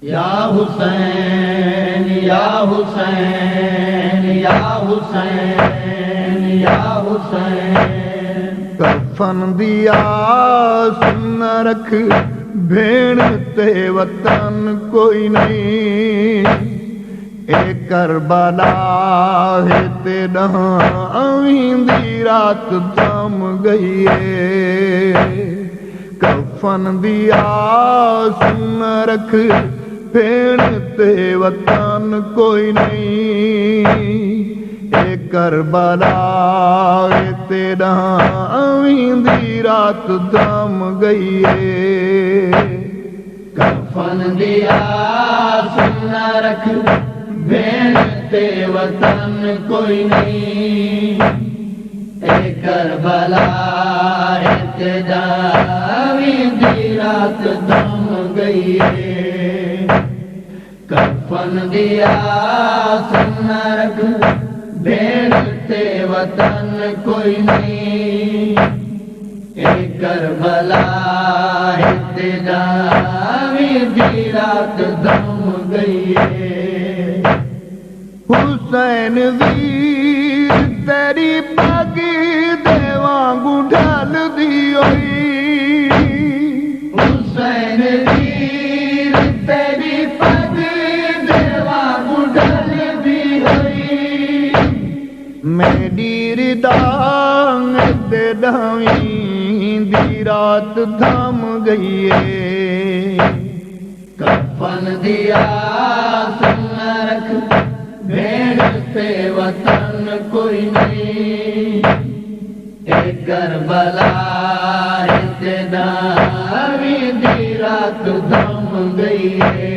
या हुसैन या हुसैन या हुसैन या हुसैन। कफन दिया सुन रख भेण ते वतन कोई नहीं। ए करबला है ते ॾहावींदी रात थम गई है। कफन दिया सुन रख भेण ते वतन कोई नहीं। ए करबला ते ॾहावींदी रात थम गई है। कफन दिया सुन रख भेण ते वतन कोई नहीं। ए करबला ते ॾहावींदी रात थम गई है। कफन दिया सुन रख भेण ते वतन कोई नहीं। ए करबला ते ॾहावींदी रात थम गई है। हुसैन वीर तेरी पग दे वांगू ढल दी होई। हुसैन वीर तेरी पग दे वांगू ढल दी होई। मेरी रिदांग ते ॾहावींदी रात थम गई है। कफन दिया सुन रख भेण ते वतन कोई नहीं। ए करबला ते ॾहावींदी रात थम गई है।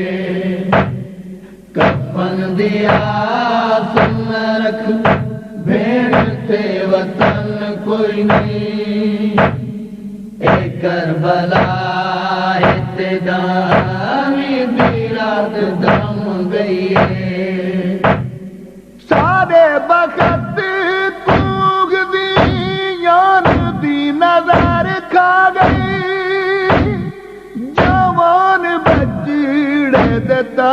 कफन दिया सुन रख भेण ते वतन कोई नहीं। ए करबला ते ॾहावींदी रात थम गई है। सारे बखत कूग दी यान दी नजर खा गई। जवान बजड़े देता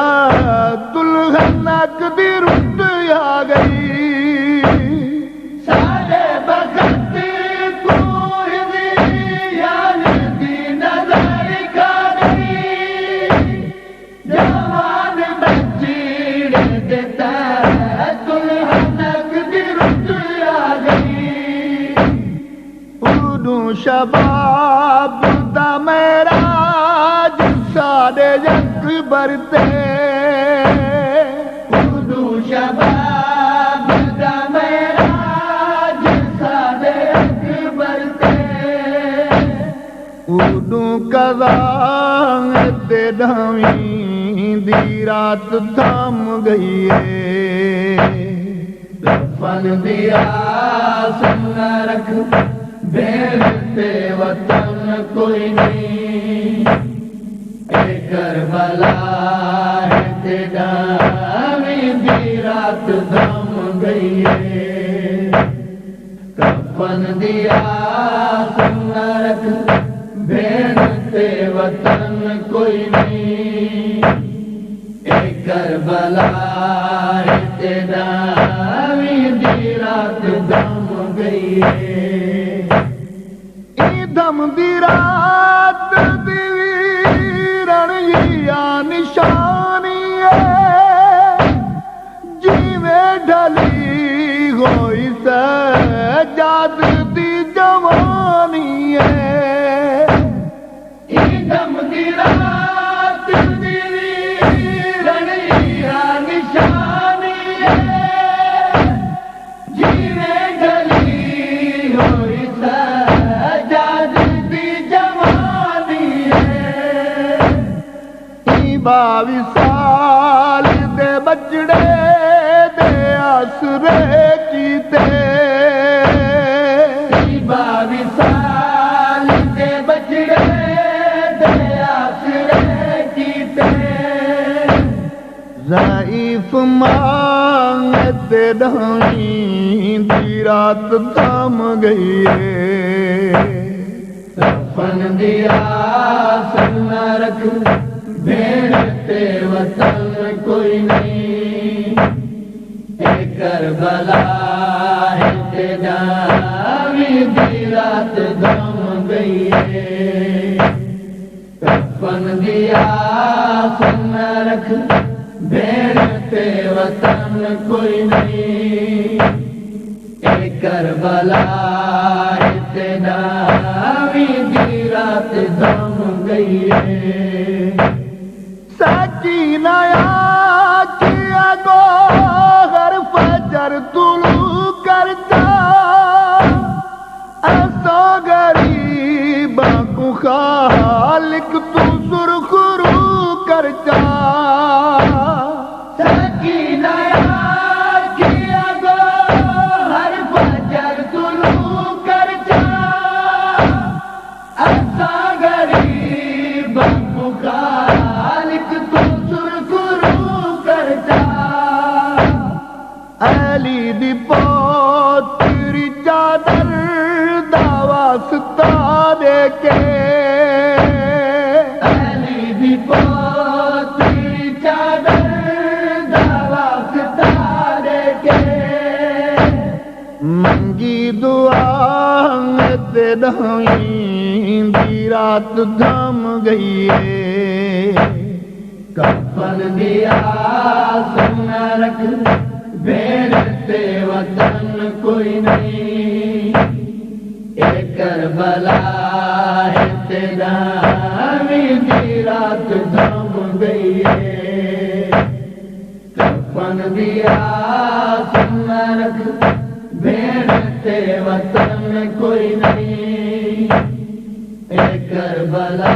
दुल्हनक दी रुत आ गई। सारे बखत कूग दी यान दी नजर खा गई। जवान बजड़े देता शबाब दा मेराज सारे अकबर ते। उदू शबाब दा मेराज सारे अकबर ते। उदू कज़ा ते ॾहावींदी रात थम गई है। कफन दिया सुन रख भेण ते वतन कोई नहीं। ए करबला ते ॾहावींदी रात थम गई है। कफन दिया सुन रख भेण ते वतन कोई नहीं। ए करबला ते ॾहावींदी रात थम गई है। दम दी रात दी वीरण या निशानी है। जिवें ढली होई सजाद दी जवानी है। दम दी रात दी वीरण या निशानी है। जिवें ढली होई बावी साल दे बजड़े दे आसरे कीते। 22 साल दे बजड़े दे आसरे कीते। ज़ईफ मांग ते ॾहावींदी रात थम गई है। कफन दिया सुन रख भेड़ ते वतन कोई नहीं। करबला ते जावी दी रात दम गई है। कफन दिया सुन रख भेड़ ते वतन कोई नहीं। करबला ते जावी दी रात दम गई है। साकी नया किया गो हर फजर तुलू करता ऐसा गरीबा को खालिक तू सुरखरू करता। साकी नया किया गो हर फजर तुलू करता ऐसा गरीब को खालिक तू सुरखरू करता। अली दी पोतरी चादर दा वास्ता दे के। अली दी पोतरी चादर दा वास्ता दे के। मंगी दुआ ते दही दी रात थम गई है। कफन दिया सुन रख भेड़ ते वतन कोई नहीं। करबला ते जावी दी रात थम गई है। कफन दिया सुन रख भेड़ ते वतन कोई नहीं। करबला